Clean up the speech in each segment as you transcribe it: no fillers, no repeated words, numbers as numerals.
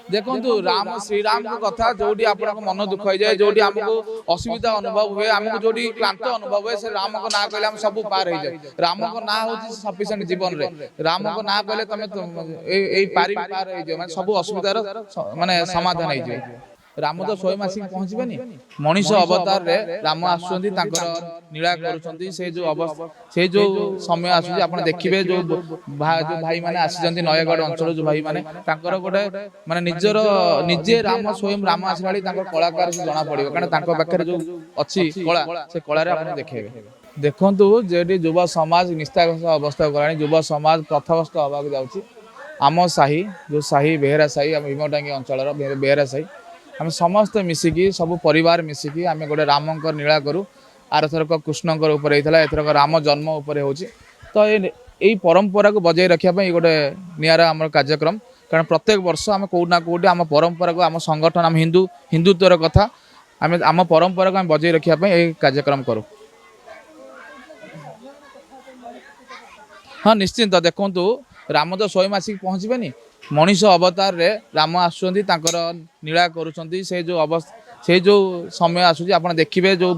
देखो राम श्रीराम कथा जो मन दुख हो जाए जो आमको असुविधा अनुभव हुए आमको जो क्लांत अनुभव हुए से राम को ना कहले हम सब पार हो जाए। राम को ना हूँ सफिशिएंट जीवन रे राम को ना कहले तुम पार हो सब असुविधार माने समाधान हो। राम तो स्वयं आसिक पहुँचबेनी मनीष अवतार रे राम आसुचंदी नीला करुचंदी से जो अवस्था से जो समय आसुची आपण देखिबे जो भाई माने आसीचंदी नयगढ़ अंचल जो भाई माने तांकर गोटे माने निजर निजे राम स्वयं राम आसलाली तांकर कलाकार से जना पड़िबो कारण तांको पाखरे जो अछि कला से कला रे आपण देखिबे। देखंतु जेडी युवा समाज निस्ताग्रस्त अवस्था करानी युवा समाज पथभ्रष्ट होबाक जाउची। आम साही जो साही बेहेरा साही आम भीमटांगी अंचल बेहेरा साही आम समस्ते मिसिकी सब परिवार मिसिकी आम गोटे रामंकर नीला करूँ। आरथरक कृष्णकर उपर होता एथरक राम जन्म उपर हो तो यही परंपरा को बजाय रखापी गोटे निरा आम कार्यक्रम कारण प्रत्येक वर्ष आम कौटना कौटी आम परंपरा को आम संगठन आम हिंदुत्वर कथा आम आम परंपरा को आम बजाय रखापी यही कार्यक्रम करूँ। हाँ निश्चिंत देखु राम तो स्वयं आसिक पहुँचबेनी मनीष अवतार रे राम आसुचंदी नीला करुचंदी से जो अवस्था से जो समय आसुची आपण देखिबे जो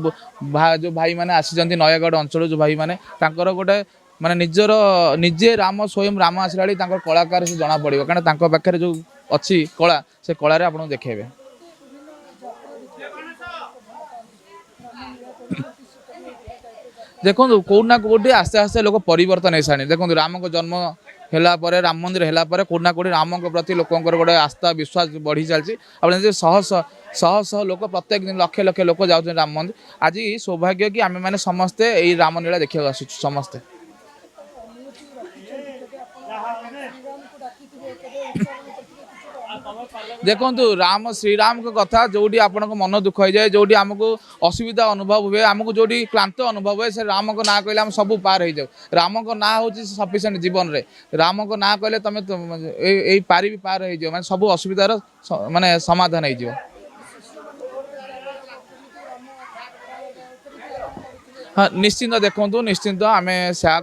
भाई माने आसीचंदी नयगढ़ अंचल जो भाई माने तांकर गोटे माने निजर निजे राम स्वयं राम आसलाली तांकर कलाकार से जना पड़िबो कारण तांको पाखरे जो अछि कला से कला रे आपण देखेबे। देखो कौटना कौटी आस्ते आस्ते लोक परिवर्तन हो सारे। देखो राम को जन्म होला परे राम मंदिर होला परे कौटना कौटी राम प्रति लोकंकर गोटे आस्था विश्वास बढ़ी चलती। आप शह शह लोक प्रत्येक दिन लक्ष लक्ष लोक जाऊँ राम मंदिर। आज सौभाग्य कि आम मैंने समस्ते यही रामलीला देखा आसु समस्ते। देखु राम श्रीराम कथा जो आपण मन दुख हो जाए जो आमको असुविधा अनुभव हुए आमको जो क्लांत अनुभव हुए से राम को ना कहले हम सब पार हो जाऊ। राम को ना हूँ सफिशिएंट जीवन रे राम को ना कहले तुम पार हो जाए सब असुविधार माने समाधान हो। हाँ निश्चिंत देखो निश्चिंत आम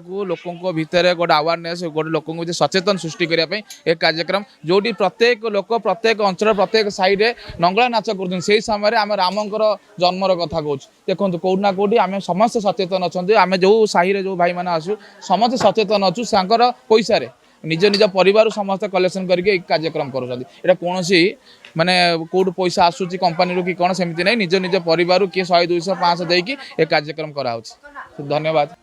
को लोकों भितर गोटे अवेयरनेस गोटे लोक सचेतन सृष्टि करने एक कार्यक्रम जो प्रत्येक लोक प्रत्येक अंचल प्रत्येक साइड में नंगला नाच कर समय आम रामंकर जन्मर कथा कहूँ। देखो कौटना कौटी आम समस्त सचेतन अच्छा आम जो साही जो भाई मैंने आसू समस्त सचेतन अच्छु सांकर पैसा निज निज परिवार समस्त कलेक्शन करके कार्यक्रम कर कौन माने कौट पैसा आसूची कंपनी कि कौन सेमती नहीं निज निज परिवार किए 100 200 500 देकी एक कार्यक्रम करा। धन्यवाद।